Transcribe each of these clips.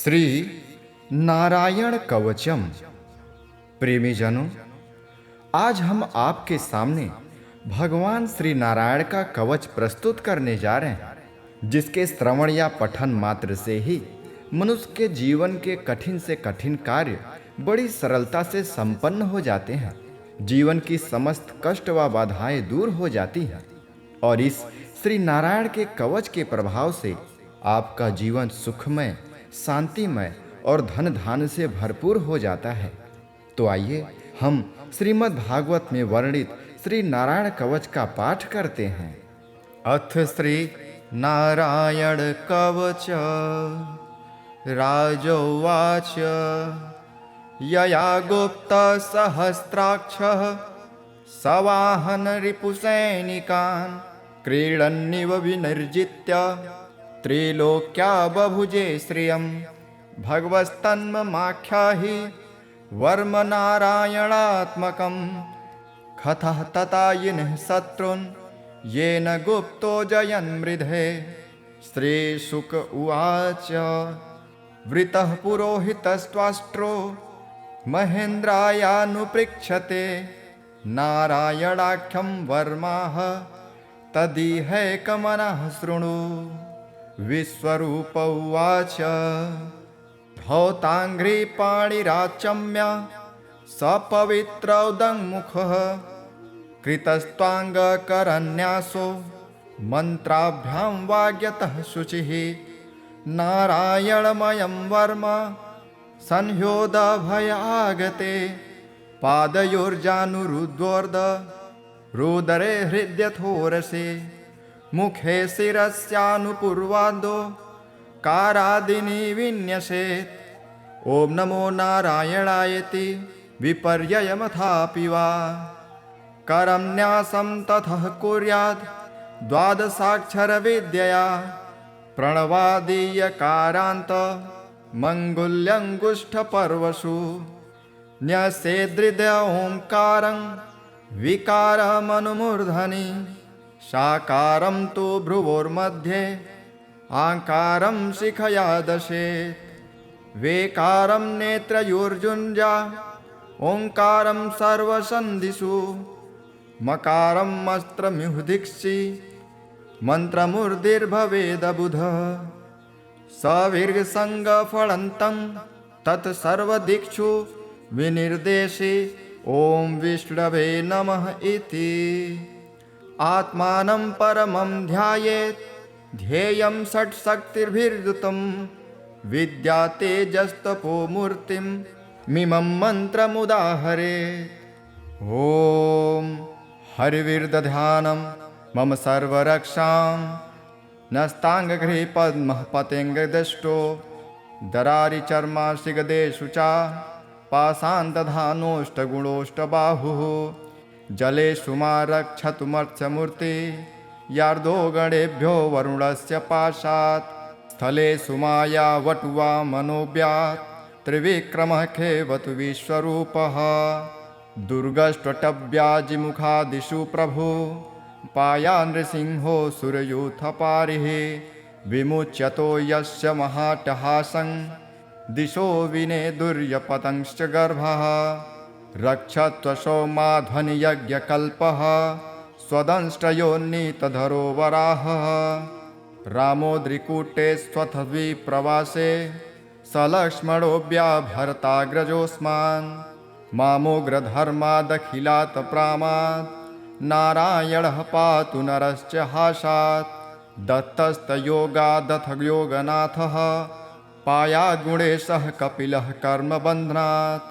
श्री नारायण कवचम। प्रेमीजनों, आज हम आपके सामने भगवान श्री नारायण का कवच प्रस्तुत करने जा रहे हैं, जिसके श्रवण या पठन मात्र से ही मनुष्य के जीवन के कठिन से कठिन कार्य बड़ी सरलता से संपन्न हो जाते हैं। जीवन की समस्त कष्ट व बाधाएं दूर हो जाती हैं और इस श्री नारायण के कवच के प्रभाव से आपका जीवन सुखमय, शांतिमय और धन धान्य से भरपूर हो जाता है। तो आइए हम श्रीमद् भागवत में वर्णित श्री नारायण कवच का पाठ करते हैं। अथ श्री नारायण कवच। राजोवाच यया गुप्त सहस्राक्षः सवाहन रिपुसैनिकान् क्रीडन्निव विनिर्जित्य त्रिलोक्या बभुजे श्रियं भगवस्तन्ममाख्याहि वर्म नारायणात्मकं कथः ततायिनः शत्रून् येन गुप्तो जयन्मृधे। श्रीशुक उवाच वृतः पुरोहितस्त्वाष्ट्रो महेन्द्रायानुपृच्छते नारायणाख्यं वर्माः तदिहैकमनः शृणु। विश्वरूप उवाच धौताङ्घ्रिपाणिराचम्य सपवित्रौदङ्मुखः कृतस्त्वाङ्गकरन्यासो मन्त्राभ्यां वाग्यतः शुचिः। नारायणमयं वर्म संह्योदभयागते पादयोर्जानुरुद्वोर्ध रुदरे हृद्यथोरसे मुखे शिरस्यानुपूर्वादो कारादिनी विन्यसेत्। ॐ नमो नारायणायति विपर्ययमथापि वा करं न्यासं ततः कुर्यात् द्वादशाक्षरविद्यया प्रणवादीयकारान्त मङ्गुल्यङ्गुष्ठपर्वसु न्यसेदृदय ओङ्कारं विकारमनुमूर्धनि साकारं तु भ्रुवोर्मध्ये आकारं शिखया दशेत्। वेकारं नेत्रयोर्जुञ्जा ओङ्कारं सर्वसन्धिषु मकारं मस्त्रमिहुदिक्षि मन्त्रमूर्धिर्भवेदबुधः। सविर्गसङ्गफलन्तं तत्सर्वदिक्षु विनिर्देशे ॐ विष्णवे नमः इति। आत्मानं परमं ध्यायेत् ध्येयं षट्शक्तिर्भिर्युतं विद्या तेजस्तपो मूर्तिं मिमं मन्त्रमुदाहरेत्। ॐ हरिविर्दध्यानं मम सर्वरक्षां नस्ताङ्गगृहे पद्मः पतेङ्गदष्टो दरारिचर्माशिगदेषु च पाषाणदधानोष्टगुणोष्टबाहुः जलेषु मा रक्षतुमर्त्यमूर्ति यार्दो गणेभ्यो वरुणस्य पाशात् स्थलेषु माया वटुवा मनोव्यात् त्रिविक्रमः खेवतु विश्वरूपः दुर्गष्ट्वटव्याजिमुखादिषु प्रभु पाया नृसिंहो सुरयूथपारिः विमुच्यतो यस्य महाटहासं दिशो विनेदुर्यपतंश्च गर्भः रक्षत्वशो माध्वनियज्ञकल्पः स्वदंष्टयोन्नीतधरो वराहः रामोद्रिकूटे स्वथद्विप्रवासे सलक्ष्मणोऽव्याभरताग्रजोऽस्मान् मामोग्रधर्मादखिलात् प्रामात् नारायणः पातु नरश्च हासात् दत्तस्तयोगादथ योगनाथः पायाद्गुणेशः कपिलः कर्मबन्धनात्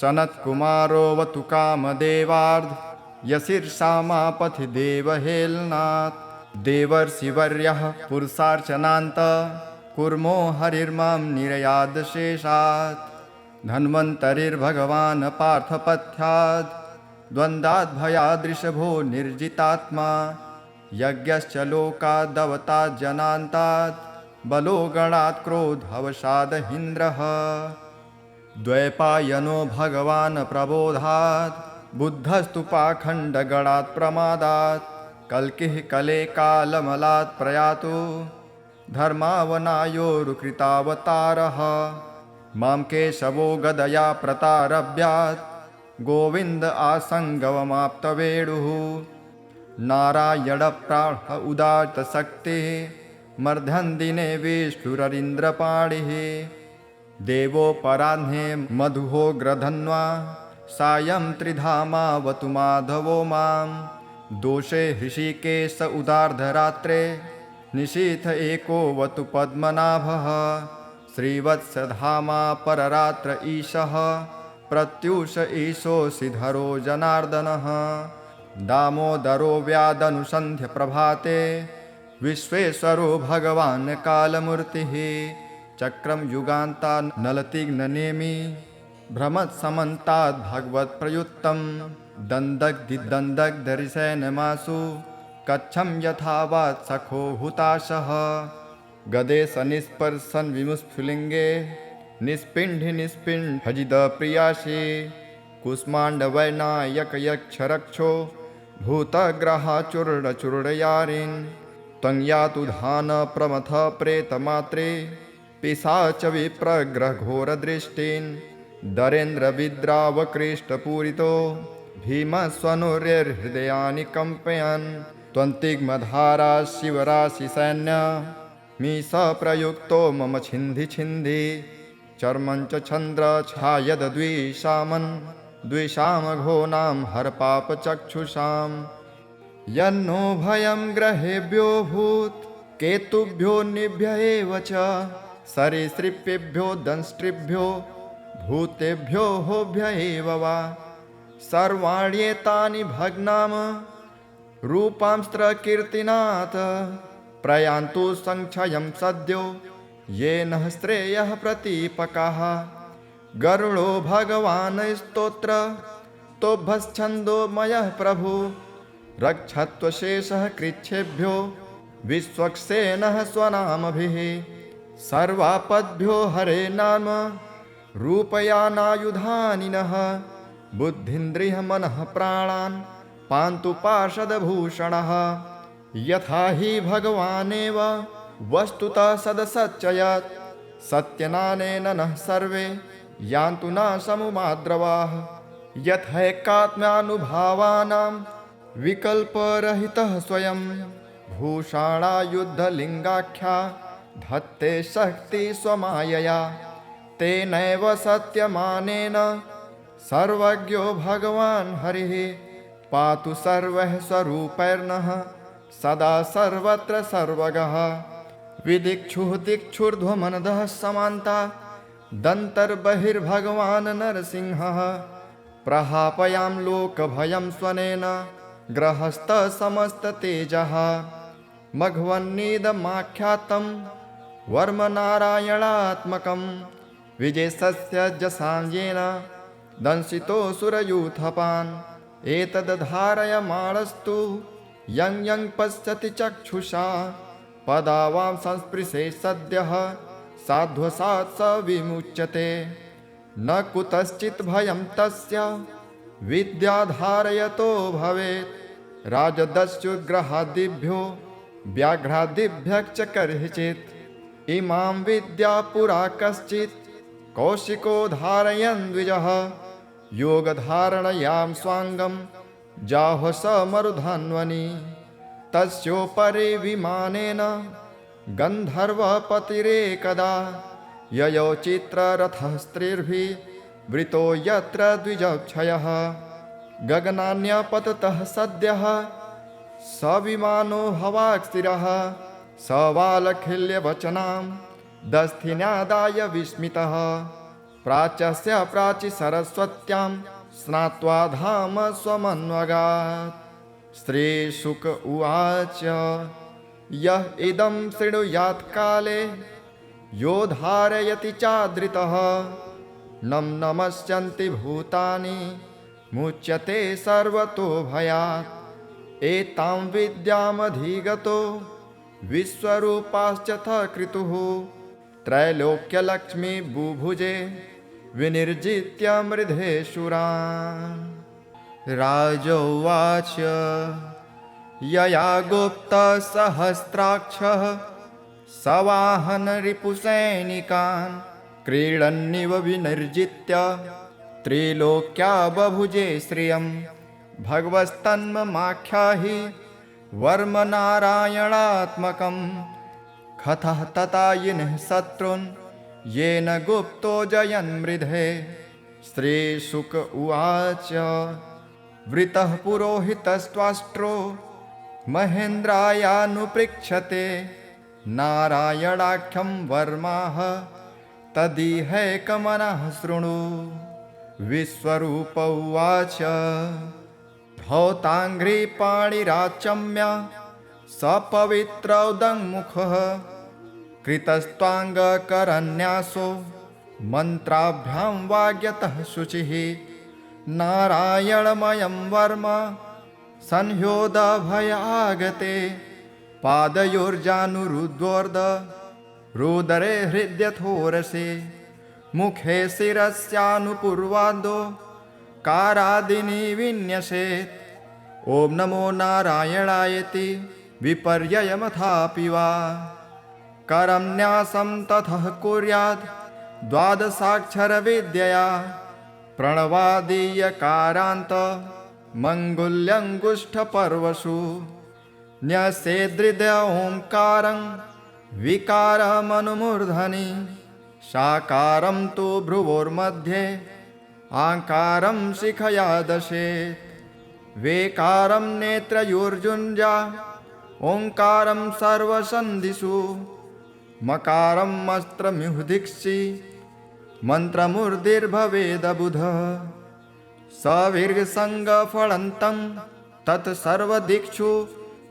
सनत्कुमारोऽवतु कामदेवार्ध यशीर्षामापथि देवहेलनात् देवर्षिवर्यः पुरुषार्चनान्त कुर्मो हरिर्मां निरयादशेषात् धन्वन्तरिर्भगवान् पार्थपथ्याद् द्वन्द्वाद्भयादृशभो निर्जितात्मा यज्ञश्च लोकादवतात् जनान्तात् बलो गणात् क्रोधवशादहीन्द्रः द्वैपायनो भगवान् प्रबोधात् बुद्धस्तु पाखण्डगणात् प्रमादात् कल्किः कले कालमलात् प्रयातु धर्मावनायोरुकृतावतारः मां केशवो गदया प्रतारभ्यात् गोविन्द आसङ्गवमाप्तवेणुः नारायणप्राण उदात्तशक्तिः मर्धन्दिने विष्णुररीन्द्रपाणिः देवोपराह्ने मधुहो ग्रधन्वा सायं त्रिधामावतु माधवो मां दोषे हृषिकेश उदार्धरात्रे निशीथ एकोऽवतु पद्मनाभः श्रीवत्सधामा पररात्र ईशः प्रत्यूष ईशोऽसिधरो जनार्दनः दामोदरो व्यादनुसन्ध्य प्रभाते विश्वेश्वरो भगवान् कालमूर्तिः चक्रं युगान्ता नलतिग्ननेमि भ्रमत्समन्ताद् भगवत्प्रयुक्तं दन्दग्धिदन्दग्धरिसेनमासु कच्छं यथावत् सखो हुताशः गदे सनिस्पर्शन विमुस्फुलिङ्गे निष्पिण्ढि निष्पिण्ढजिदप्रियासि कुष्माण्डवैनायकयक्षरक्षो भूतग्रहाचूर्णचूर्णयारिन् त्वं यातु धान प्रमथ प्रेतमात्रे पिशाच विप्रग्रहघोरदृष्टिन् दरेन्द्रविद्रावकृष्टपूरितो भीमस्वनुर्हृदयानि कम्पयन् त्वन्तिग्मधारा शिवराशिसैन्य मीश प्रयुक्तो मम छिन्धि छिन्धि चर्मं च चन्द्र छायद्विषामन् द्विषामघोनां हरपापचक्षुषां यन्नो भयं ग्रहेभ्यो भूत् केतुभ्यो निभ्य एव च सरीसृपेभ्यो दंष्ट्रिभ्यो भूतेभ्यो होभ्य एव वा सर्वाण्येतानि भग्नाम रूपांस्त्रकीर्तिनाथ प्रयान्तु संक्षयं सद्यो येन श्रेयः प्रतीपकाः गरुडो भगवान् स्तोत्र तोभश्छन्दोमयः प्रभु रक्षत्वशेषः कृच्छेभ्यो विश्वक्सेनः स्वनामभिः सर्वापद्भ्यो हरे नाम रूपयानायुधानिनः बुद्धीन्द्रियमनः प्राणान् पान्तु पार्षदभूषणः यथा हि भगवानेव वस्तुतः सदसच्चयत् सत्यनानेन नः सर्वे यान्तु न समुमाद्रवाः यथैकात्म्यानुभावानां विकल्परहितः स्वयं भूषाणायुद्धलिङ्गाख्या धत्ते शक्ति स्वमायया तेनैव सत्यमानेन सर्वज्ञो भगवान् हरिः पातु सर्वः स्वरूपैर्नः सदा सर्वत्र सर्वगः विदिक्षुः दिक्षुर्ध्वमनदः समान्ता दन्तर्बहिर्भगवान् नरसिंहः प्रहापयां लोकभयं स्वनेन ग्रहस्थसमस्ततेजः मघवन्निदमाख्यातं वर्मनारायणात्मकं विजयस्य जसाञ्जेन दंशितोऽसुरयूथपान् एतद्धारयमाणस्तु यं यं पश्यति चक्षुषा पदावां संस्पृशे सद्यः साध्वसात् स विमुच्यते न कुतश्चित् भयं तस्य विद्याधारयतो भवेत् राजदस्युग्रहादिभ्यो व्याघ्रादिभ्यश्च कर्हिचित् इमां विद्या पुरा कश्चित् कौशिको धारयन् द्विजः योगधारणयां स्वाङ्गं जाहो स मरुधन्वनि तस्योपरि विमानेन गन्धर्वपतिरेकदा ययौ चित्ररथः स्त्रीर्भिवृतो यत्र द्विजक्षयः गगनान्यपततः सद्यः स विमानो हवाक्स्थिरः स वालखिल्यवचनां दस्थिन्यादाय विस्मितः प्राच्यस्य प्राचि सरस्वत्यां स्नात्वा धाम स्वमन्वगात् श्रीशुक उवाच यः इदं शृणुयात् काले यो धारयति चादृतः नं नमस्यन्ति भूतानि मुच्यते सर्वतो भयात् एतां विद्यामधिगतो विश्वरूपाश्च कृतुः त्रैलोक्यलक्ष्मी बुभुजे विनिर्जित्य मृधेशुरान् राजोवाच यया गुप्तसहस्राक्षः सवाहन रिपुसैनिकान् क्रीडन्निव विनिर्जित्य त्रिलोक्या बभुजे श्रियं भगवस्तन्ममाख्याहि वर्म नारायणात्मकं कथः ततायिनः शत्रून् येन गुप्तो जयन्मृधे। श्रीशुक उवाच वृतः पुरोहितस्त्वाष्ट्रो महेन्द्रायानुपृच्छते नारायणाख्यं वर्माः तदिहैकमनः शृणु। विश्वरूप उवाच धौताङ्घ्रिपाणिराचम्य सपवित्रौदङ्मुखः कृतस्त्वाङ्गकरन्यासो मन्त्राभ्यां वाग्यतः शुचिः। नारायणमयं वर्म संह्योदभयागते पादयोर्जानुरुद्वोर्ध रुदरे हृद्यथोरसे मुखे शिरस्यानुपूर्वादो कारादिनी विन्यसेत्। ॐ नमो नारायणायेति विपर्ययमथापि वा करं न्यासं ततः कुर्यात् द्वादशाक्षरविद्यया प्रणवादीयकारान्त मङ्गुल्यङ्गुष्ठपर्वसु न्यसेदृद ओङ्कारं विकारमनुमूर्धनि साकारं तु भ्रुवोर्मध्ये आकारं शिखया दशेत्। वेकारं नेत्रयोर्जुञ्जा ओङ्कारं सर्वसन्धिषु मकारं मस्त्रमिहुदिक्षि मन्त्रमूर्धिर्भवेदबुधः। सविर्गसङ्गफलन्तं तत्सर्वदिक्षु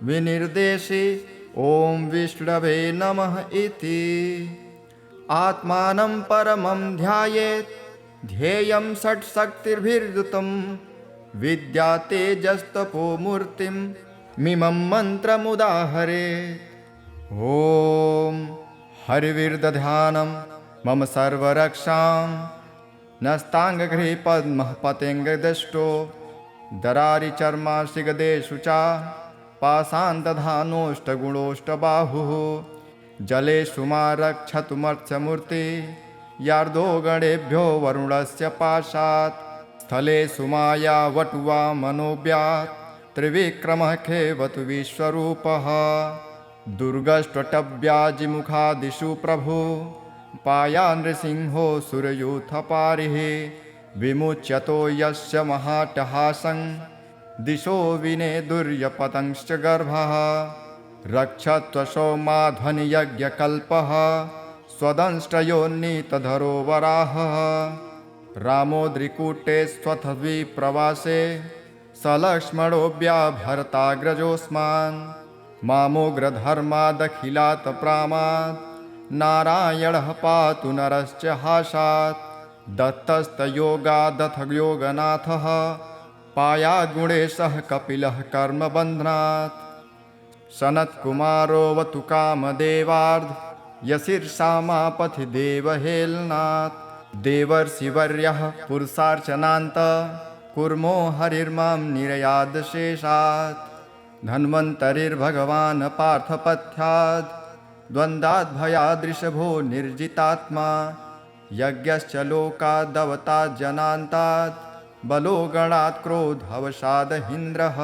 विनिर्देशे ॐ विष्णवे नमः इति। आत्मानं परमं ध्यायेत् ध्येयं षट्शक्तिर्भिर्युतं विद्या तेजस्तपो मूर्तिं मिमं मन्त्रमुदाहरेत्। ॐ हरिविर्दध्यानं मम सर्वरक्षां नस्ताङ्गगृहे पद्मः पतेङ्गदष्टो दरारिचर्माशिगदेषु च पाषाणदधानोष्टगुणोष्टबाहुः जलेषु मा रक्षतुमर्त्यमूर्ति यार्दो गणेभ्यो वरुणस्य पाशात् स्थलेषु माया वटुवा मनोव्यात् त्रिविक्रमः खेवतु विश्वरूपः दुर्गष्ट्वटव्याजिमुखादिषु प्रभु पाया नृसिंहो सुरयूथपारिः विमुच्यतो यस्य महाटहासं दिशो विनेदुर्यपतंश्च गर्भः रक्षत्वशो माध्वनियज्ञकल्पः स्वदंष्टयोन्नीतधरो वराहः रामोद्रिकूटे स्वथद्विप्रवासे सलक्ष्मणो व्याभरताग्रजोऽस्मान् मामोग्रधर्मादखिलात् प्रामात् नारायणः पातु नरश्च हासात् दत्तस्तयोगादथ योगनाथः पायाद्गुणेशः कपिलः कर्मबन्धनात् सनत्कुमारोऽवतु कामदेवार्ध यशीर्षामापथि देवहेलनात् देवर्षिवर्यः पुरुषार्चनान्त कुर्मो हरिर्मां निरयादशेषात् धन्वन्तरिर्भगवान् पार्थपथ्याद् द्वन्द्वाद्भयादृशभो निर्जितात्मा यज्ञश्च लोकादवतात् जनान्तात् बलो गणात् क्रोधवशादहीन्द्रः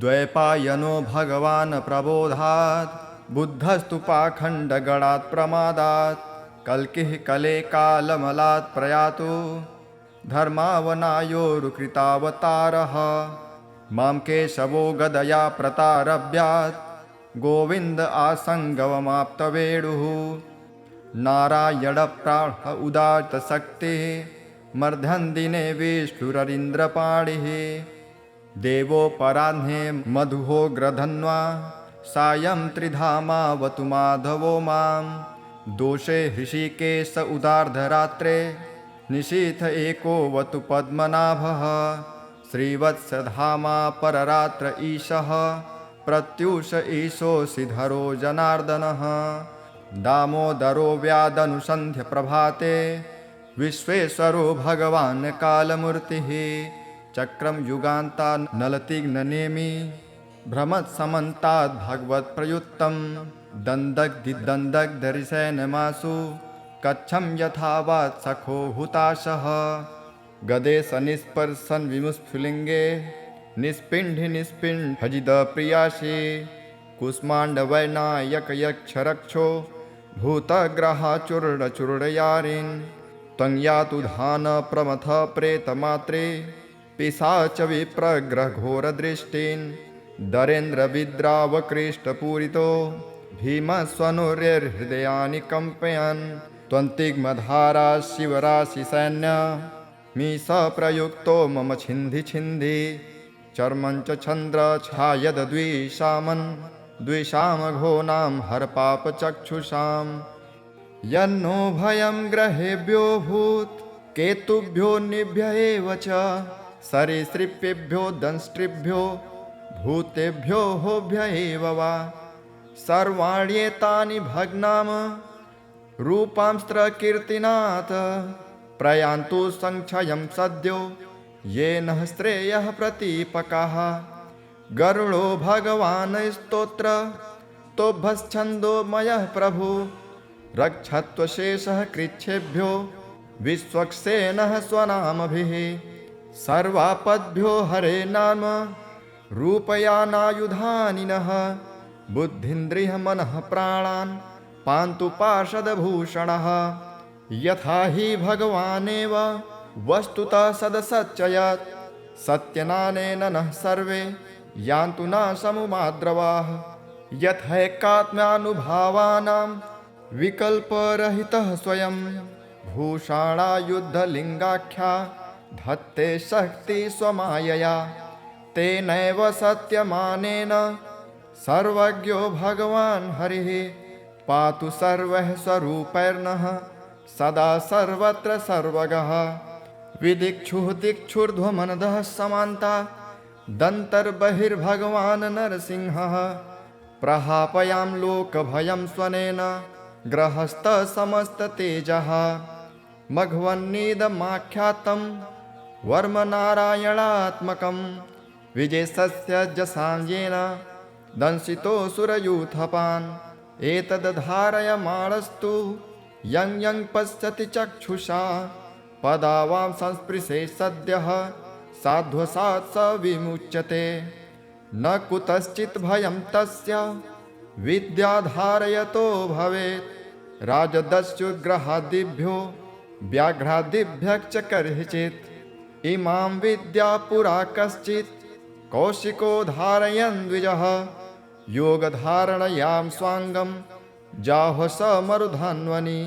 द्वैपायनो भगवान् प्रबोधात् बुद्धस्तु पाखण्डगणात् प्रमादात् कल्किः कले कालमलात् प्रयातु धर्मावनायोरुकृतावतारः मां केशवो गदया प्रतारभ्यात् गोविन्द आसङ्गवमाप्तवेणुः नारायणप्राण उदात्तशक्तिः मर्धन्दिने विष्णुररीन्द्रपाणिः देवोपराह्ने मधुहोग्रधन्वा सायं त्रिधामावतु माधवो मां दोषे हृषिकेश उदार्धरात्रे निशीथ एकोऽवतु पद्मनाभः श्रीवत्सधामा पररात्र ईशः प्रत्यूष ईशोऽसिधरो जनार्दनः दामोदरो व्यादनुसन्ध्य प्रभाते विश्वेश्वरो भगवान् कालमूर्तिः चक्रं युगान्तान् नलतिग्ननेमि भ्रमत्समन्ताद् भगवत्प्रयुक्तं दन्दग्धिदन्दग्धरिसेनमासु कच्छं यथावत् सखो हुताशः गदे सनिस्पर्शन विमुस्फुलिङ्गे निष्पिण्ढि निष्पिण्ढजिद प्रियाशे कुष्माण्डवैनायकयक्षरक्षो भूतग्रहाचूर्णचूर्णयारिन् त्वं यातु धान प्रमथ प्रेतमात्रे पिशाच विप्रग्रहघोरदृष्टिन् दरेन्द्रविद्रावकृष्टपूरितो भीमस्वनुर्हृदयानि कम्पयन् त्वन्तिग्मधारा शिवराशिसैन्य मीश प्रयुक्तो मम छिन्धि छिन्धि चर्मञ्च छन्द्रछायद्विषामन् द्विषामघोनां हरपापचक्षुषाम् यन्नो भयं ग्रहेभ्यो भूत् केतुभ्यो निभ्य एव च सरीसृपेभ्यो दंष्ट्रिभ्यो भूतेभ्यो होभ्य एव वा सर्वाण्येतानि भग्नाम रूपांस्त्रकीर्तिनाथ प्रयान्तु संक्षयं सद्यो येन श्रेयः प्रतीपकाः गरुडो भगवान् स्तोत्र तोभश्छन्दोमयः प्रभु रक्षत्वशेषः कृच्छेभ्यो विश्वक्सेनः स्वनामभिः सर्वापद्भ्यो हरे नाम रूपयानायुधानि नः बुद्धीन्द्रियमनः प्राणान् पान्तु पार्षदभूषणः यथा हि भगवानेव वस्तुतः सदसच्चयत् सत्यनानेन नः सर्वे यान्तु न समुमाद्रवाः यथैकात्म्यानुभावानां विकल्परहितः स्वयं भूषाणायुद्धलिङ्गाख्या धत्ते शक्ति स्वमायया तेनैव सत्यमानेन सर्वज्ञो भगवान् हरिः पातु सर्वः स्वरूपैर्नः सदा सर्वत्र सर्वगः विदिक्षुः दिक्षुर्ध्वमनदः समान्ता दन्तर्बहिर्भगवान् नरसिंहः प्रहापयां लोकभयं स्वनेन ग्रहस्थसमस्ततेजः मघवन्निदमाख्यातं वर्मनारायणात्मकं विजयस्य जसाञ्जेन दंशितोऽसुरयूथपान् एतद्धारयमाणस्तु यं यं पश्यति चक्षुषा पदावां संस्पृशे सद्यः साध्वसात् स विमुच्यते न कुतश्चित् भयं तस्य विद्याधारयतो भवेत् राजदस्युग्रहादिभ्यो व्याघ्रादिभ्यश्च कर्हिचित् इमां विद्या पुरा कश्चित् कौशिको धारयन् द्विजः योगधारणयां स्वाङ्गं जाहो स मरुधन्वनि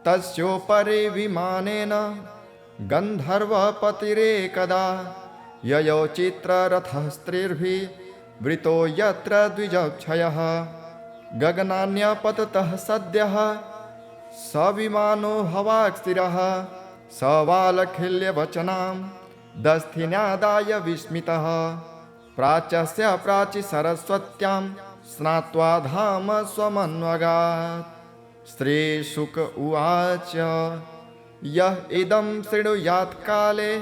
तस्योपरि विमानेन गन्धर्वपतिरेकदा ययौ चित्ररथः स्त्रीर्भिः वृतो यत्र द्विजक्षयः गगनान्यपततः सद्यः स विमानो हवाक्स्थिरः स वालखिल्यवचनां दस्थिन्यादाय विस्मितः प्राच्यस्य प्राचि सरस्वत्यां स्नात्वा धाम स्वमन्वगात् श्रीशुक उवाच यः इदं शृणुयात् काले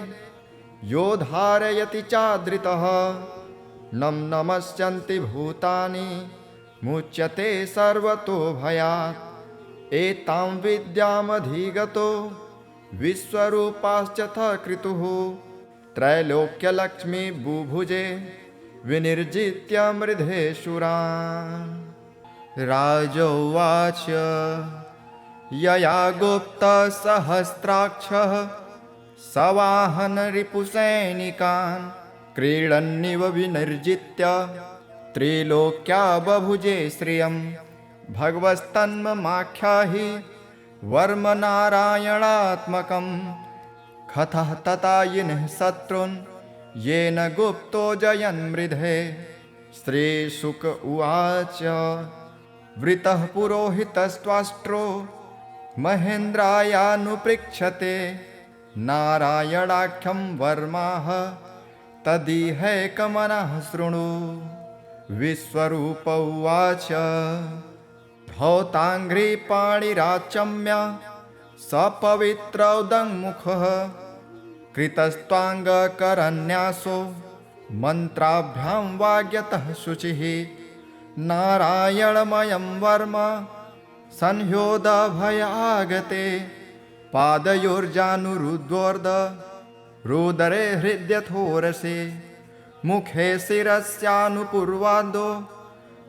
यो धारयति चादृतः नं नमस्यन्ति भूतानि मुच्यते सर्वतो भयात् एतां विद्यामधिगतो विश्वरूपाश्च कृतुः त्रैलोक्यलक्ष्मी बुभुजे विनिर्जित्य मृधेशुरान् राजोवाच यया गुप्तसहस्राक्षः सवाहन रिपुसैनिकान् क्रीडन्निव विनिर्जित्य त्रिलोक्या बभुजे श्रियं भगवस्तन्ममाख्याहि वर्मनारायणात्मकं कथः तथा यिनः शत्रून् येन गुप्तो जयन्मृधे श्रीशुक उवाच वृतः पुरोहितस्त्वाष्ट्रो महेन्द्रायानुपृच्छते नारायणाख्यं वर्माः तदिहैकमनः शृणु विश्वरूप उवाच धौताङ्घ्रिपाणिराचम्य सपवित्रौदङ्मुखः कृतस्त्वाङ्गकरन्यासो मन्त्राभ्यां वाग्यतः शुचिः नारायणमयं वर्म संह्योदभयागते पादयोर्जानुरुद्वोर्ध रुदरे हृद्यथोरसे मुखे शिरस्यानुपूर्वादो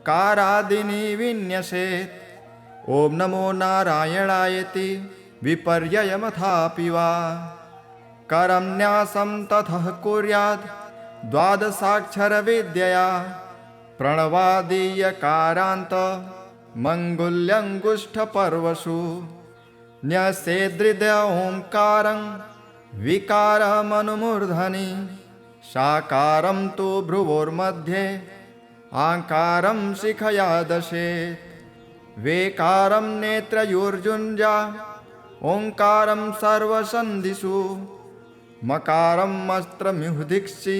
कारादिनी विन्यसेत्। ॐ नमो नारायणायति विपर्ययमथापि वा करं न्यासं ततः कुर्यात् द्वादशाक्षरविद्यया प्रणवादीयकारान्त मङ्गुल्यङ्गुष्ठपर्वसु न्यसेदृद ओङ्कारं विकारमनुमूर्धनि साकारं तु भ्रुवोर्मध्ये आकारं शिखया दशेत् वेकारं नेत्रयोर्जुञ्जा ओङ्कारं सर्वसन्धिषु मकारं मस्त्रमिहुदिक्षि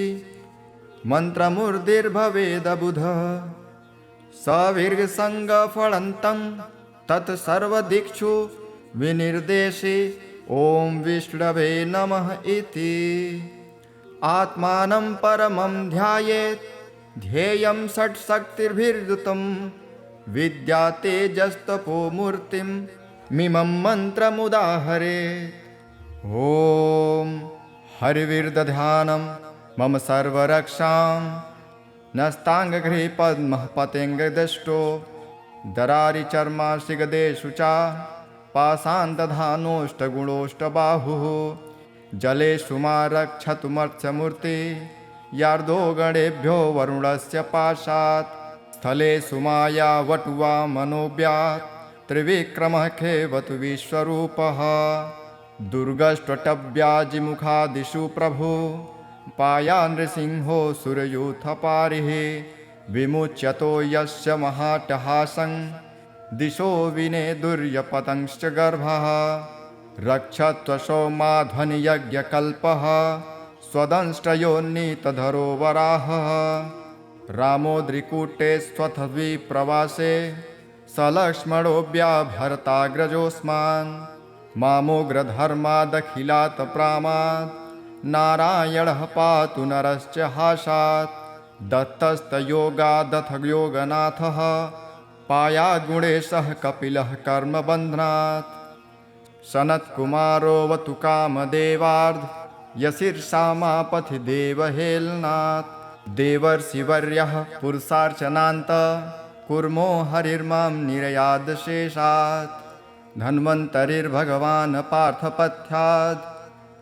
मन्त्रमूर्तिर्भवेदबुधः सविर्गसङ्गफलन्तं तत्सर्वदिक्षु विनिर्देशे ॐ विष्णवे नमः इति आत्मानं परमं ध्यायेत् ध्येयं षट्शक्तिर्भिर्युतं विद्या तेजस्तपो मूर्तिं मिमं मन्त्रमुदाहरेत्। ॐ हरिविर्दध्यानं मम सर्वरक्षां नस्ताङ्गगृहे पद्मः पतेङ्गदष्टो दरारिचर्माशिगदेषु च पाषाणदधानोष्टगुणोष्टबाहुः जलेषु मा रक्षतुमर्त्यमूर्ति यार्दो गणेभ्यो वरुणस्य पाशात् स्थलेषु माया वटुवा मनोव्यात् त्रिविक्रमः खेवतु विश्वरूपः दुर्गष्ट्वटव्याजिमुखादिषु प्रभु पाया नृसिंहो सुरयूथपारिः विमुच्यतो यस्य महाटहासं दिशो विनेदुर्यपतंश्च गर्भः रक्षत्वशो माध्वनियज्ञकल्पः स्वदंष्ट्रयोन्नीतधरो वराहः रामोद्रिकूटे स्वथद्विप्रवासे सलक्ष्मणोऽव्याभरताग्रजोऽस्मान् मामोग्रधर्मादखिलात् प्रामात् नारायणः पातु नरश्च हासात् दत्तस्तयोगादथ योगनाथः पायाद्गुणेशः कपिलः कर्मबन्धनात् सनत्कुमारोऽवतु कामदेवार्ध यशीर्षामापथि देवहेलनात् देवर्षिवर्यः पुरुषार्चनान्त कुर्मो हरिर्मां निरयादशेषात् धन्वन्तरिर्भगवान् पार्थपथ्याद्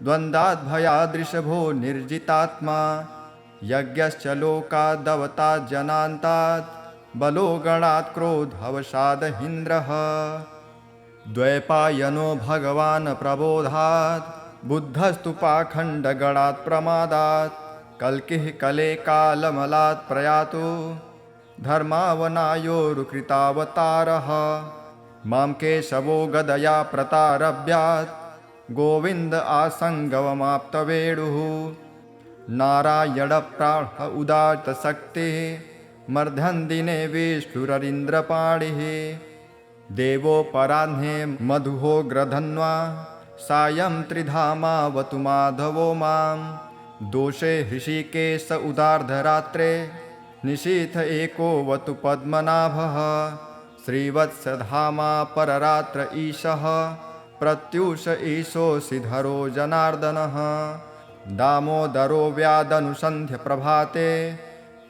द्वन्द्वाद्भयादृशभो निर्जितात्मा यज्ञश्च लोकादवतात् जनान्तात् बलो गणात् क्रोधवशादहीन्द्रः द्वैपायनो भगवान् प्रबोधात् बुद्धस्तु पाखण्डगणात् प्रमादात् कल्किः कले कालमलात् प्रयातु धर्मावनायोरुकृतावतारः मां केशवो गदया प्रतारभ्यात् गोविन्द आसङ्गवमाप्तवेणुः नारायणप्राण उदात्तशक्तिः मर्धन्दिने विष्णुररीन्द्रपाणिः देवोपराह्ने मधुहोग्रधन्वा सायं त्रिधामावतु माधवो मां दोषे हृषिकेश उदार्धरात्रे निशीथ एकोऽवतु पद्मनाभः श्रीवत्सधामा पररात्र ईशः प्रत्यूष ईशोऽसिधरो जनार्दनः दामोदरो व्यादनुसन्ध्यप्रभाते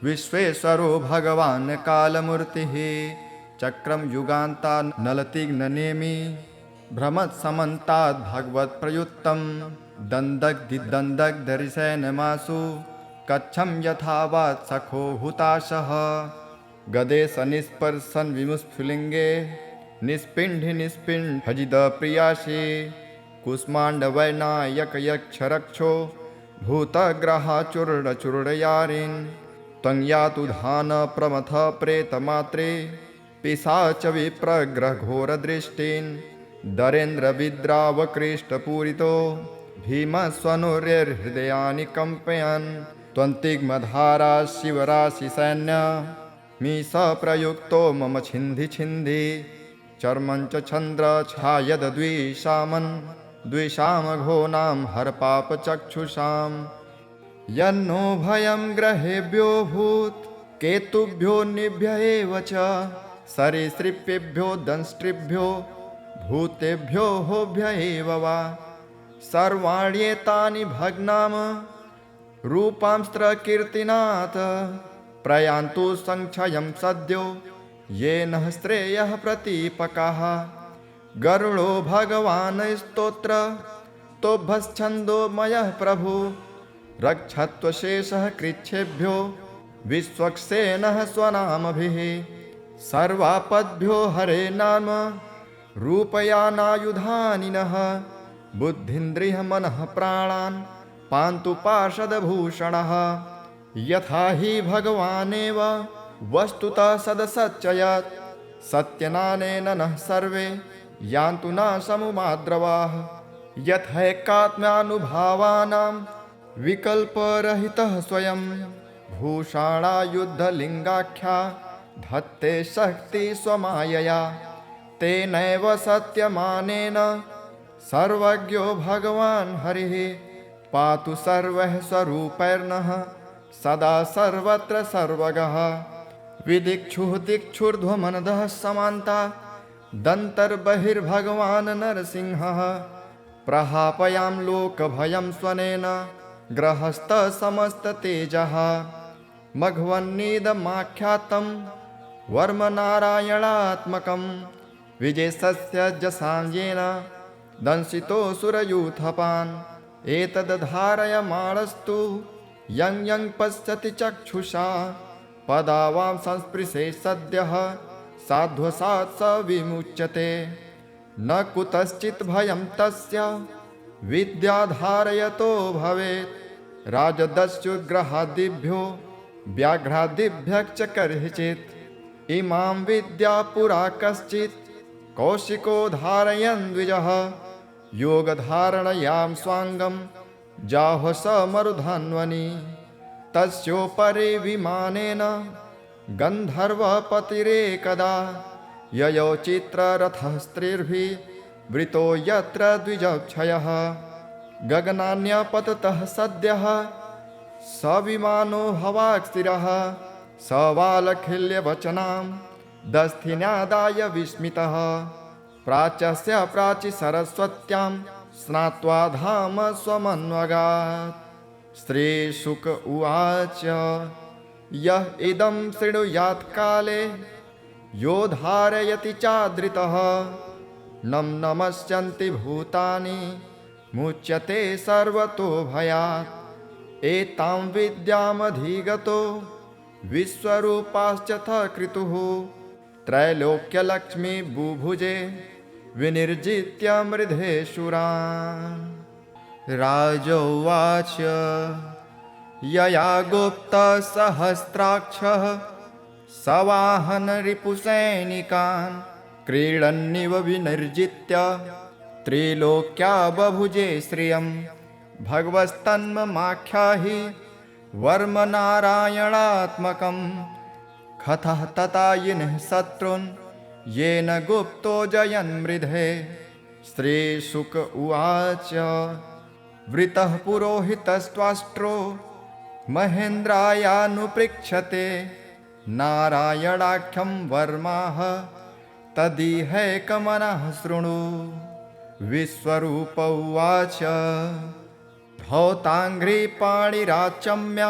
विश्वेश्वरो भगवान् कालमूर्तिः चक्रं युगान्ता नलतिग्ननेमि भ्रमत्समन्ताद् भगवत्प्रयुक्तं दन्दग्धिदन्दग्धरिसेनमासु कच्छं यथावात् सखो हुताशः गदे सनिस्पर्शन विमुस्फुलिङ्गे निष्पिण्ढि निष्पिण्ढजिदप्रियासि कुष्माण्डवैनायकयक्षरक्षो भूतग्रहाचूर्णचूर्णयारिन् त्वं यातु धानप्रमथ प्रेतमात्रे पिशाच विप्रग्रहघोरदृष्टिन् दरेन्द्रविद्रावकृष्टपूरितो भीमस्वनुर्हृदयानि कम्पयन् त्वन्तिग्मधारा शिवराशिसैन्य मीशप्रयुक्तो मम छिन्धि छिन्धि चर्मं च छन्द्रछायद्विषामन् द्विषामघोनां हरपापचक्षुषां यन्नो भयं ग्रहेभ्यो भूत् केतुभ्यो निभ्य एव च सरीसृपेभ्यो दंष्ट्रिभ्यो भूतेभ्यो होभ्य एव वा सर्वाण्येतानि भग्नाम रूपांस्त्रकीर्तिनाथ प्रयान्तु संक्षयं सद्यो येन श्रेयः प्रतीपकाः गरुडो भगवान् स्तोत्र तोभश्छन्दोमयः प्रभु रक्षत्वशेषः कृच्छेभ्यो विश्वक्सेनः स्वनामभिः सर्वापद्भ्यो हरे नाम रूपयानायुधानिनः बुद्धीन्द्रियमनः प्राणान् पान्तु पार्षदभूषणः यथा हि भगवानेव वस्तुतः सदसच्चयत् सत्यनानेन नः सर्वे यान्तु न समुमाद्रवाः यथैकात्म्यानुभावानां विकल्परहितः स्वयं भूषाणायुद्धलिङ्गाख्या धत्ते शक्ति स्वमायया तेनैव सत्यमानेन सर्वज्ञो भगवान् हरिः पातु सर्वः स्वरूपैर्नः सदा सर्वत्र सर्वगः विदिक्षुः दिक्षुर्ध्वमनदः समान्ता दन्तर्बहिर्भगवान् नरसिंहः प्रहापयां लोकभयं स्वनेन ग्रहस्थसमस्ततेजः मघवन्निदमाख्यातं वर्मनारायणात्मकं विजयस्य जसाञ्जेन दंशितोऽसुरयूथपान् एतद्धारयमाणस्तु यं यं पश्यति चक्षुषा पदावां संस्पृशे सद्यः साध्वसात् स विमुच्यते न कुतश्चित् भयं तस्य विद्याधारयतो भवेत् राजदस्युग्रहादिभ्यो व्याघ्रादिभ्यश्च कर्हिचित् इमां विद्या पुरा कश्चित् कौशिको धारयन् द्विजः योगधारणयां स्वाङ्गं जाहो स मरुधन्वनि तस्योपरि विमानेन गन्धर्वपतिरेकदा ययौ चित्ररथः स्त्रीर्भिः वृतो यत्र द्विजक्षयः गगनान्यपततः सद्यः स विमानो हवाक्स्थिरः स वालखिल्यवचनां दस्थिन्यादाय विस्मितः प्राच्यस्य प्राचि सरस्वत्यां स्नात्वा धाम स्वमन्वगात् श्रीशुक उवाच यः इदं शृणुयात् काले यो धारयति चादृतः नं नमस्यन्ति भूतानि मुच्यते सर्वतो भयात् एतां विद्यामधिगतो विश्वरूपाश्च कृतुः त्रैलोक्यलक्ष्मी बुभुजे विनिर्जित्य मृधेशुरान् राजोवाच यया गुप्तसहस्राक्षः सवाहन रिपुसैनिकान् क्रीडन्निव विनिर्जित्य त्रिलोक्या बभुजे श्रियं भगवस्तन्ममाख्याहि वर्मनारायणात्मकं कथः तथा यिनः शत्रून् येन गुप्तो जयन्मृधे श्रीशुक उवाच वृतः पुरोहितस्त्वाष्ट्रो महेन्द्रायानुपृच्छते नारायणाख्यं वर्माः तदिहैकमनः शृणु विश्वरूप उवाच धौताङ्घ्रिपाणिराचम्य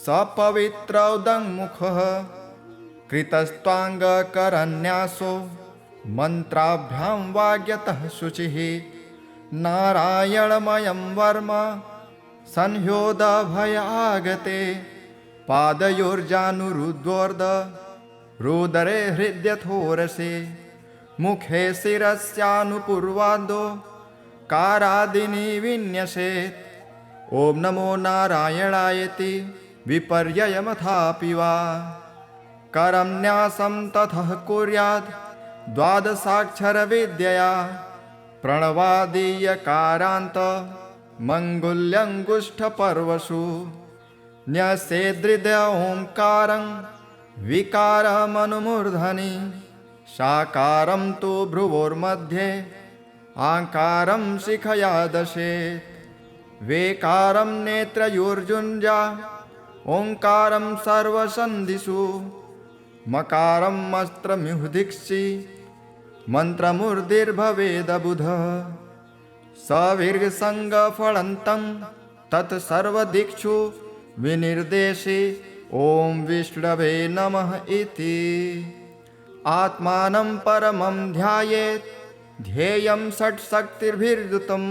सपवित्रौदङ्मुखः कृतस्त्वाङ्गकरन्यासो मन्त्राभ्यां वाग्यतः शुचिः नारायणमयं वर्म संह्योदभयागते पादयोर्जानुरुद्वोर्ध रुदरे हृद्यथोरसे मुखे शिरस्यानुपूर्वादो कारादिनी विन्यसेत् ॐ नमो नारायणायति विपर्ययमथापि वा करं न्यासं ततः कुर्यात् द्वादशाक्षरविद्यया प्रणवादीयकारान्त मङ्गुल्यङ्गुष्ठपर्वसु न्यसेदृद ओङ्कारं विकारमनुमूर्धनि साकारं तु भ्रुवोर्मध्ये आकारं शिखया दशेत् वेकारं नेत्रयोर्जुञ्जा ओंकारं सर्वसन्धिषु मकारं अस्त्रमिहुदीक्षि मन्त्रमूर्तिर्भवेदबुधः सविर्गसङ्गफलन्तं तत्सर्वदिक्षु विनिर्देशे ॐ विष्णवे नमः इति आत्मानं परमं ध्यायेत् ध्येयं षट्शक्तिर्भिर्युतं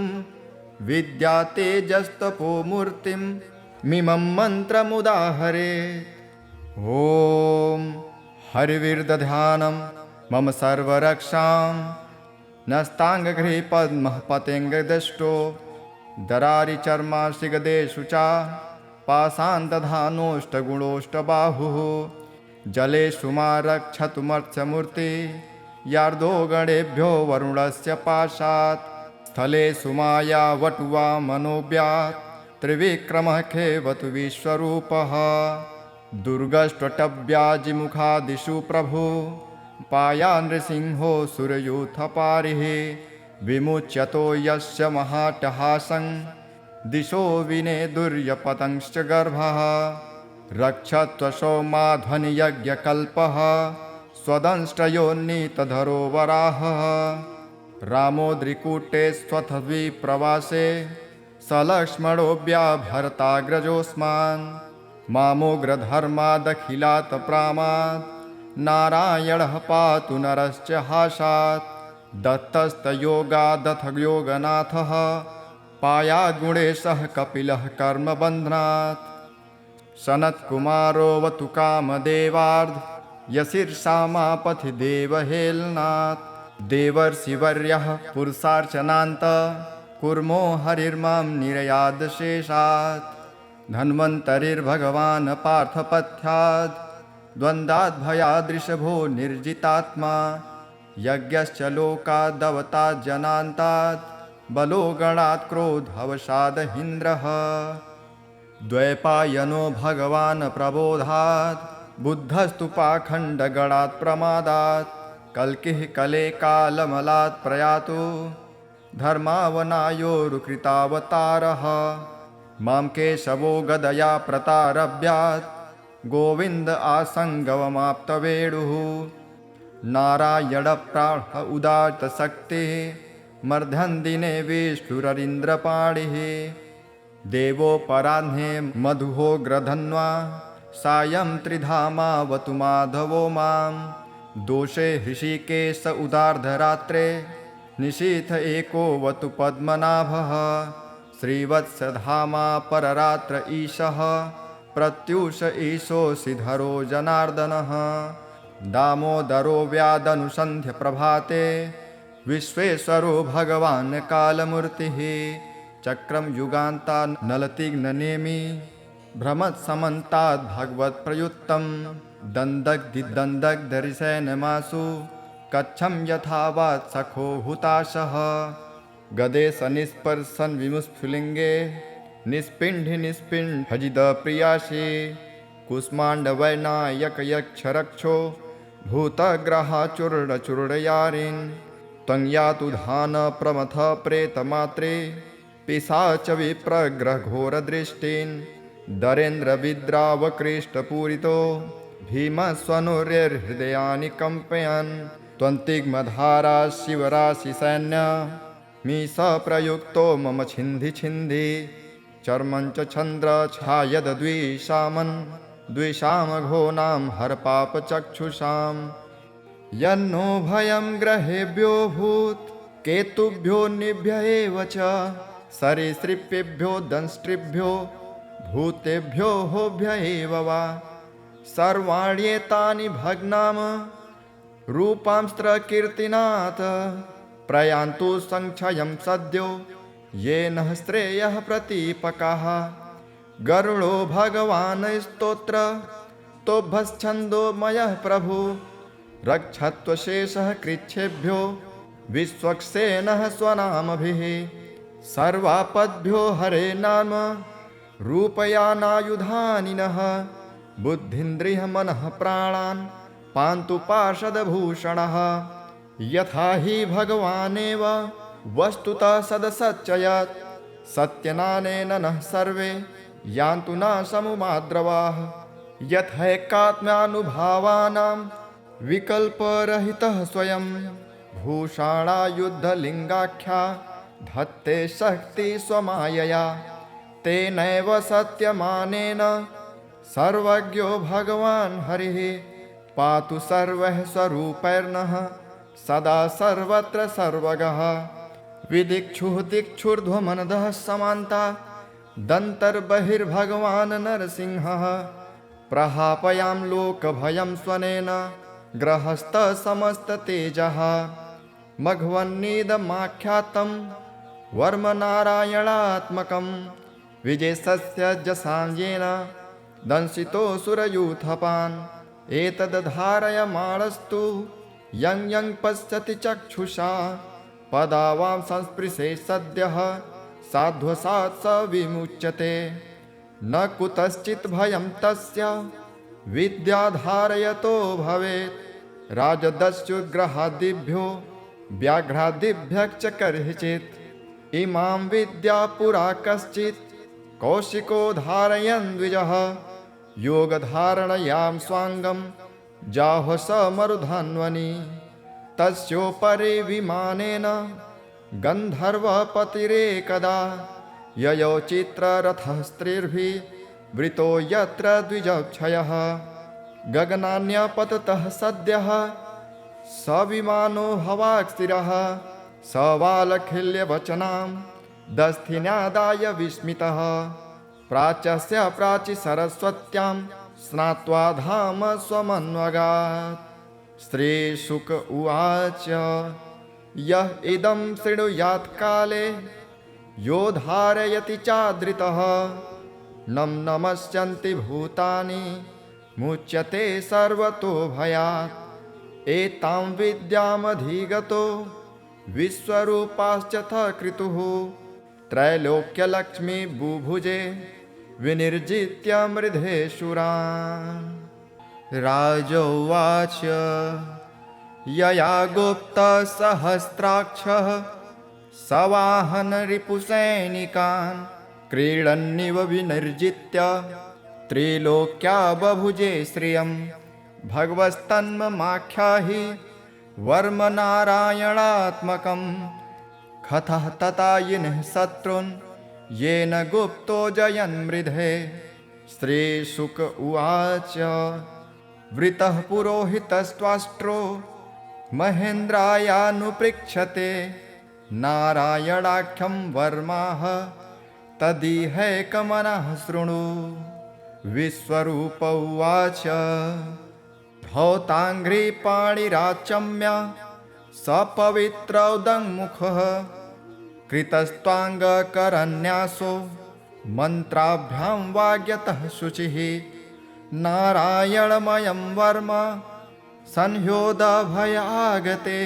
विद्या तेजस्तपो मूर्तिं मिमं मन्त्रमुदाहरेत् ॐ हरिविर्दध्यानं मम सर्वरक्षां नस्ताङ्गगृहे पद्मः पतेङ्गदष्टो दरारिचर्माशिगदेषु च पाषाणदधानोष्टगुणोष्टबाहुः जलेषु मा रक्षतुमर्त्यमूर्ति यार्दो गणेभ्यो वरुणस्य पाशात् स्थलेषु माया वटुवा मनोव्यात् त्रिविक्रमः खेवतु विश्वरूपः दुर्गष्ट्वटव्याजिमुखादिषु प्रभु पाया नृसिंहो सुरयूथपारिः विमुच्यतो यस्य महाटहासं दिशो विनेदुर्यपतंश्च गर्भः रक्षत्वशो माध्वनियज्ञकल्पः स्वदंष्ट्रयोन्नीतधरो वराहः रामोद्रिकूटे स्वथद्विप्रवासे सलक्ष्मणोऽव्याभरताग्रजोऽस्मान् मामोग्रधर्मादखिलात् प्रामात् नारायणः पातु नरश्च हासात् दत्तस्तयोगादथ योगनाथः पायाद्गुणेशः कपिलः कर्मबन्धनात् सनत्कुमारोऽवतु कामदेवार्ध यशीर्षामापथि देवहेलनात् देवर्षिवर्यः पुरुषार्चनान्त कुर्मो हरिर्मां निरयादशेषात् धन्वन्तरिर्भगवान् पार्थपथ्याद् द्वन्द्वाद्भयादृशभो निर्जितात्मा यज्ञश्च लोकादवतात् जनान्तात् बलो गणात् क्रोधवशादहीन्द्रः द्वैपायनो भगवान् प्रबोधात् बुद्धस्तु पाखण्डगणात् प्रमादात् कल्किः कले कालमलात् प्रयातु धर्मावनायोरुकृतावतारः मां केशवो गदया प्रतारभ्यात् गोविन्द आसङ्गवमाप्तवेणुः नारायणप्राण उदात्तशक्तिः मर्धन्दिने विष्णुररीन्द्रपाणिः देवोपराह्ने मधुहोग्रधन्वा सायं त्रिधामावतु माधवो मां दोषे हृषिकेश उदार्धरात्रे निशीथ एकोऽवतु पद्मनाभः श्रीवत्सधामा पररात्र ईशः प्रत्यूष ईशोऽसिधरो जनार्दनः दामोदरो व्यादनुसन्ध्य प्रभाते विश्वेश्वरो भगवान् कालमूर्तिः चक्रं युगान्ता नलतिग्ननेमि भ्रमत्समन्ताद् भगवत्प्रयुक्तं दन्दग्धिदन्दग्धरिसेनमासु कच्छं यथावात् सखो हुताशः गदे सनिस्पर्शन विमुस्फुलिङ्गे निष्पिण्ढि निष्पिण्ढजिदप्रियासि कुष्माण्डवैनायकयक्षरक्षो भूतग्रहाचूर्णचूर्णयारिन् त्वं यातु धानप्रमथ प्रेतमात्रे पिशाच विप्रग्रहघोरदृष्टिन् दरेन्द्रविद्रावकृष्टपूरितो भीमस्वनुर्हृदयानि कम्पयन् त्वन्तिग्मधारा शिवराशिसैन्य मीशप्रयुक्तो मम छिन्धि छिन्धि चर्मं च छन्द्रछायद्विषामन् द्विषामघोनां हरपापचक्षुषां यन्नो भयं ग्रहेभ्यो भूत् केतुभ्यो निभ्य एव च सरीसृपेभ्यो दंष्ट्रिभ्यो भूतेभ्यो होभ्य एव वा सर्वाण्येतानि भग्नाम रूपांस्त्रकीर्तिनाथ प्रयान्तु संक्षयं सद्यो येन श्रेयः प्रतीपकः गरुडो भगवान् स्तोत्र तोभश्छन्दोमयः प्रभु रक्षत्वशेषः कृच्छेभ्यो विश्वक्सेनः स्वनामभिः सर्वापद्भ्यो हरे नाम रूपयानायुधानिनः बुद्धीन्द्रियमनः प्राणान् पान्तु पार्षदभूषणः यथा हि भगवानेव वस्तुतः सदसच्चयत् सत्यनानेन नः सर्वे यान्तु न समुमाद्रवाः यथैकात्म्यानुभावानां विकल्परहितः स्वयं भूषाणायुद्धलिङ्गाख्या धत्ते शक्ति स्वमायया तेनैव सत्यमानेन सर्वज्ञो भगवान् हरिः पातु सर्वः स्वरूपैर्नः सदा सर्वत्र सर्वगः विदिक्षुः दिक्षुर्ध्वमनदः समान्ता दन्तर्बहिर्भगवान् नरसिंहः प्रहापयां लोकभयं स्वनेन ग्रहस्थसमस्ततेजः मघवन्निदमाख्यातं वर्मनारायणात्मकं विजयस्य जसाञ्जेन दंशितोऽसुरयूथपान् एतद्धारयमाणस्तु यं यं पश्यति चक्षुषा पदावां संस्पृशे सद्यः साध्वसात् स विमुच्यते न कुतश्चित् भयं तस्य विद्याधारयतो भवेत् राजदस्युग्रहादिभ्यो व्याघ्रादिभ्यश्च कर्हिचित् इमां विद्या पुरा कश्चित् कौशिको धारयन् द्विजः योगधारणयां स्वाङ्गं जाहो स मरुधन्वनि तस्योपरि विमानेन गन्धर्वपतिरेकदा ययौ चित्ररथः स्त्रीर्भिः वृतो यत्र द्विजक्षयः गगनान्यपततः सद्यः स विमानो हवाक्स्थिरः स वालखिल्यवचनां दस्थिन्यादाय विस्मितः प्राच्यस्य प्राचि सरस्वत्यां स्नात्वा धाम स्वमन्वगात् श्रीशुक उवाच यः इदं शृणुयात् काले यो धारयति चादृतः नं नमस्यन्ति भूतानि मुच्यते सर्वतो भयात् एतां विद्यामधिगतो विश्वरूपाश्च कृतुः त्रैलोक्यलक्ष्मी बुभुजे विनिर्जित्य मृधेशुरान् राजोवाच यया गुप्तसहस्राक्षः सवाहनरिपुसैनिकान् क्रीडन्निव विनिर्जित्य त्रिलोक्या बभुजे श्रियं भगवस्तन्ममाख्याहि वर्मनारायणात्मकं कथः तथा यिनः शत्रून् येन गुप्तो जयन्मृधे श्रीशुक उवाच वृतः पुरोहितस्त्वाष्ट्रो महेन्द्रायानुपृच्छते नारायणाख्यं वर्माः तदिहैकमनः शृणु विश्वरूप उवाच धौताङ्घ्रिपाणिराचम्य सपवित्रौदङ्मुखः कृतस्त्वाङ्गकरन्यासो मन्त्राभ्यां वाग्यतः शुचिः नारायणमयं वर्म संह्योदभयागते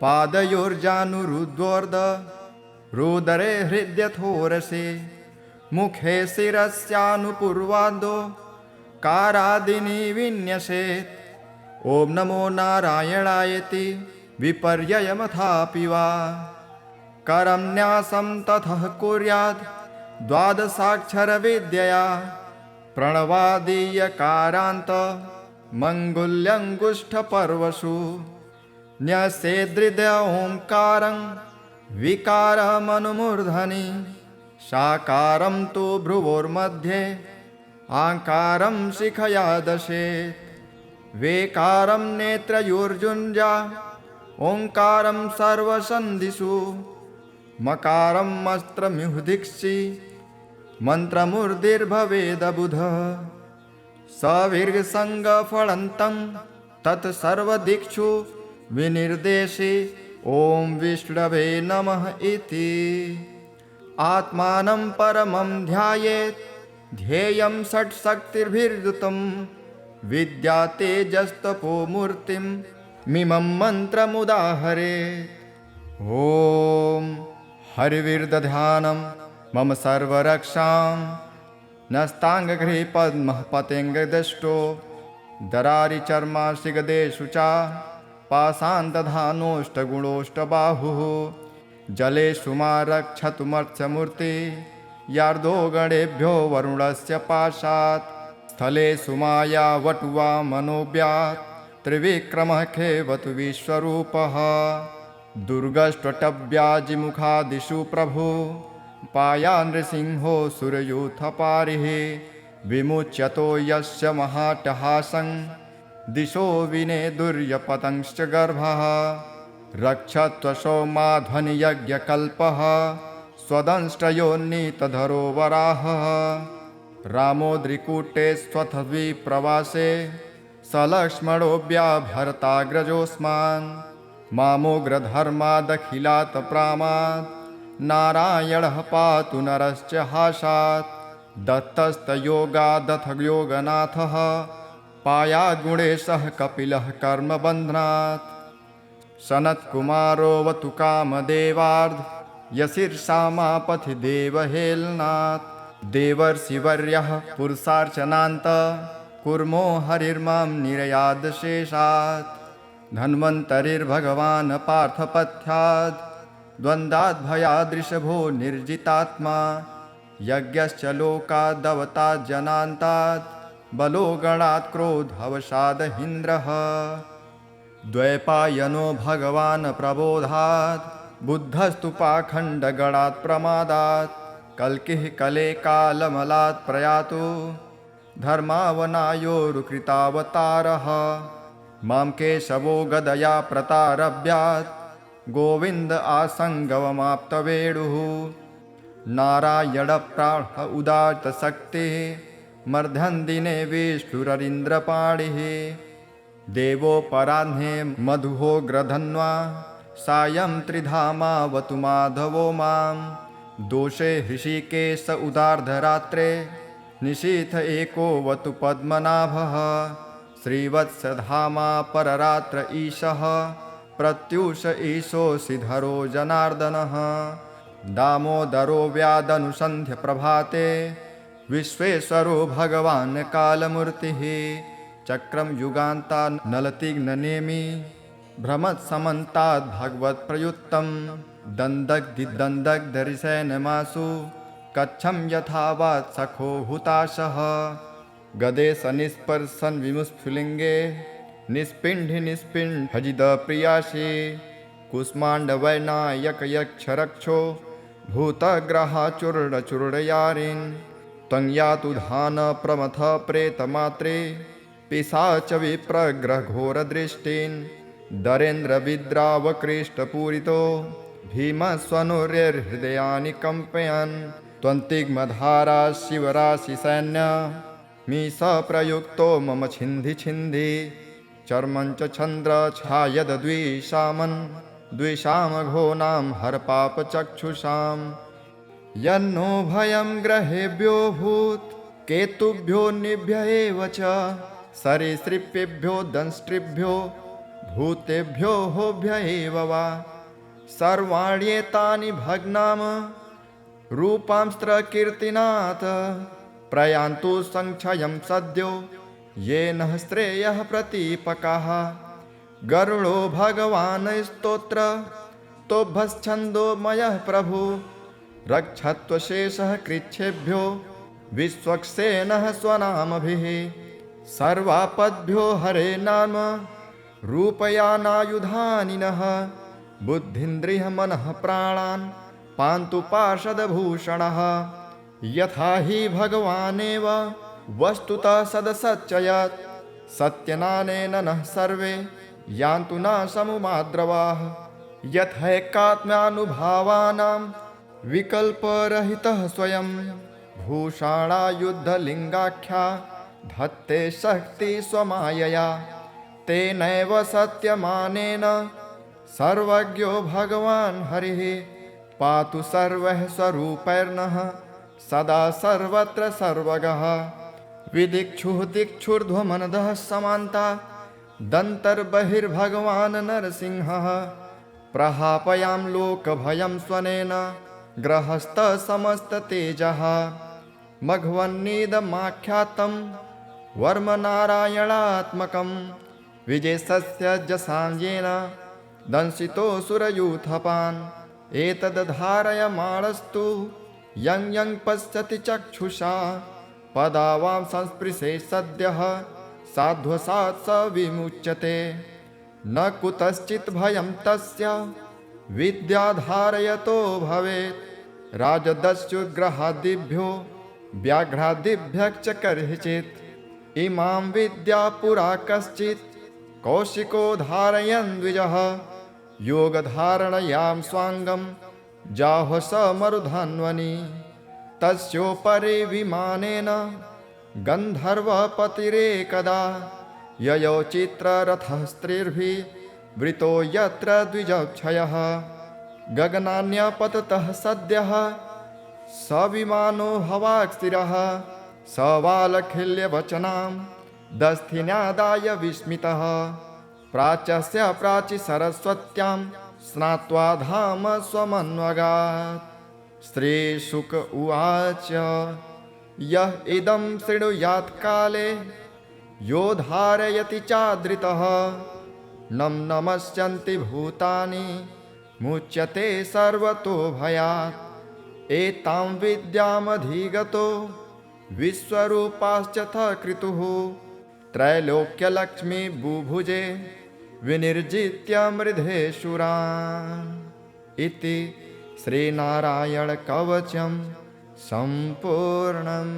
पादयोर्जानुरुद्वोर्ध रुदरे हृद्यथोरसे मुखे शिरस्यानुपूर्वादो कारादिनि विन्यसेत् ॐ नमो नारायणायति विपर्ययमथापि वा करं न्यासं ततः कुर्यात् द्वादशाक्षरविद्यया प्रणवादीयकारान्त मङ्गुल्यङ्गुष्ठपर्वसु न्यसेदृद ओङ्कारं विकारमनुमूर्धनि साकारं तु भ्रुवोर्मध्ये आकारं शिखया दशेत् वेकारं नेत्रयोर्जुञ्जा ओङ्कारं सर्वसन्धिषु मकारं मस्त्रमिहुदिक्षि मन्त्रमूर्धिर्भवेदबुधः सविर्गसङ्गफलन्तं तत्सर्वदिक्षु विनिर्देशे ॐ विष्णवे नमः इति आत्मानं परमं ध्यायेत् ध्येयं षट्शक्तिर्भिर्युतं विद्या तेजस्तपो मूर्तिं मिमं मन्त्रमुदाहरेत् ॐ हरिविर्दध्यानं मम सर्वरक्षां नस्ताङ्गगृहे पद्मः पतेङ्गदष्टो दरारिचर्माशिगदेषु च पाषाणदधानोष्टगुणोष्टबाहुः जलेषु मा रक्षतु मत्स्यमूर्ति यार्दो गणेभ्यो वरुणस्य पाशात् स्थले सुमाया वटुवा मनोव्यात् त्रिविक्रमः खेवतु विश्वरूपः दुर्गष्ट्वटव्याजिमुखादिषु प्रभु पाया नृसिंहो सुरयूथपारिः विमुच्यतो यस्य महाटहासं दिशो विनेदुर्यपतंश्च गर्भः रक्षत्वशो माध्वनियज्ञकल्पः स्वदंष्ट्रयोन्नीतधरो वराहः रामोद्रिकूटे स्वथद्विप्रवासे सलक्ष्मणोऽव्याभरताग्रजोऽस्मान् मामोग्रधर्मादखिलात् प्रामात् नारायणः पातु नरश्च हासात् दत्तस्तयोगादथ योगनाथः पायाद्गुणेशः कपिलः कर्मबन्धनात् सनत्कुमारोऽवतु कामदेवार्ध यशीर्षामापथि देवहेलनात् देवर्षिवर्यः पुरुषार्चनान्त कुर्मो हरिर्मां निरयादशेषात् धन्वन्तरिर्भगवान् पार्थपथ्याद् द्वन्द्वाद्भयादृशभो निर्जितात्मा यज्ञश्च लोकादवतात् जनान्तात् बलो गणात् क्रोधवशादहीन्द्रः द्वैपायनो भगवान् प्रबोधात् बुद्धस्तु पाखण्डगणात् प्रमादात् कल्किः कले कालमलात् प्रयातु धर्मावनायोरुकृतावतारः मां केशवो गदया प्रतारभ्यात् गोविन्द आसङ्गवमाप्तवेणुः नारायणप्राण उदात्तशक्तिः मर्धन्दिने विष्णुररीन्द्रपाणिः देवोपराह्ने मधुहोग्रधन्वा सायं त्रिधामावतु माधवो मां दोषे हृषिकेश उदार्धरात्रे निशीथ एकोऽवतु पद्मनाभः श्रीवत्सधामा पररात्र ईशः प्रत्यूष ईशोऽसिधरो जनार्दनः दामोदरो व्यादनुसन्ध्य प्रभाते विश्वेश्वरो भगवान् कालमूर्तिः चक्रं युगान्ता नलतिग्ननेमि भ्रमत्समन्ताद् भगवत्प्रयुक्तं दन्दग्धिदन्दग्धरिसेनमासु कच्छं यथावात् सखो हुताशः गदे सनिस्पर्शन विमुस्फुलिङ्गे निस्पिण्ढि निस्पिण्ढजिदप्रियासि कुष्माण्डवैनायकयक्षरक्षो भूतग्रहाचूर्णचूर्णयारिन् त्वं यातु धान प्रमथ प्रेतमात्रे पिशाच विप्रग्रहघोरदृष्टिन् दरेन्द्रविद्रावकृष्टपूरितो भीमस्वनुर्हृदयानि कम्पयन् त्वन्तिग्मधारा शिवराशिसैन्य मीशप्रयुक्तो मम छिन्धि छिन्धि चर्मं च छन्द्रछायद्विषामन् द्विषामघोनां हरपापचक्षुषां यन्नो भयं ग्रहेभ्यो भूत् केतुभ्यो निभ्य एव च सरीसृपेभ्यो दंष्ट्रिभ्यो भूतेभ्यो होभ्य एव वा सर्वाण्येतानि भग्नाम रूपांस्त्रकीर्तिनाथ प्रयान्तु संक्षयं सद्यो येन श्रेयः प्रतीपकाः गरुडो भगवान् स्तोत्र तोभश्छन्दोमयः प्रभु रक्षत्वशेषः कृच्छेभ्यो विश्वक्सेनः स्वनामभिः सर्वापद्भ्यो हरे नाम रूपयानायुधानि नः बुद्धीन्द्रियमनः प्राणान् पान्तु पार्षदभूषणः यथा हि भगवानेव वस्तुतः सदसच्चयत् सत्यनानेन नः सर्वे यान्तु न समुमाद्रवाः यथैकात्म्यानुभावानां विकल्परहितः स्वयं भूषाणायुद्धलिङ्गाख्या धत्ते शक्ति स्वमायया तेनैव सत्यमानेन सर्वज्ञो भगवान् हरिः पातु सर्वः स्वरूपैर्नः सदा सर्वत्र सर्वगः विदिक्षुः दिक्षुर्ध्वमनदः समान्ता दन्तर्बहिर्भगवान् नरसिंहः प्रहापयां लोकभयं स्वनेन ग्रहस्थसमस्ततेजः मघवन्नीदमाख्यातं वर्मनारायणात्मकं विजयस्य जसाञ्जेन दंशितो सुरयूथपान् एतद्धारयमाणस्तु यं यं पश्यति चक्षुषा पदावां संस्पृशे सद्यः साध्वसात् स विमुच्यते न कुतश्चित् भयं तस्य विद्याधारयतो भवेत् राजदस्युग्रहादिभ्यो व्याघ्रादिभ्यश्च कर्हिचित् इमां विद्या पुरा कश्चित् कौशिको धारयन् द्विजः योगधारणयां स्वाङ्गं जाहो स मरुधन्वनि तस्योपरि विमानेन गन्धर्वपतिरेकदा ययौ चित्ररथः स्त्रीर्भिः वृतो यत्र द्विजक्षयः गगनान्यपततः सद्यः स विमानो हवाक् स्थिरः स वालखिल्यवचनां दस्थिन्यादाय विस्मितः प्राच्यस्य प्राचि सरस्वत्यां स्नात्वा धाम स्वमन्वगात् श्रीशुक उवाच यः इदं शृणुयात् काले यो धारयति चादृतः नं नमस्यन्ति भूतानि मुच्यते सर्वतो भयात् एतां विद्यामधिगतो विश्वरूपाश्च क्रतुः त्रैलोक्यलक्ष्मी बुभुजे विनिर्जित्य मृधेशुरान् इति श्रीनारायणकवचं सम्पूर्णम्।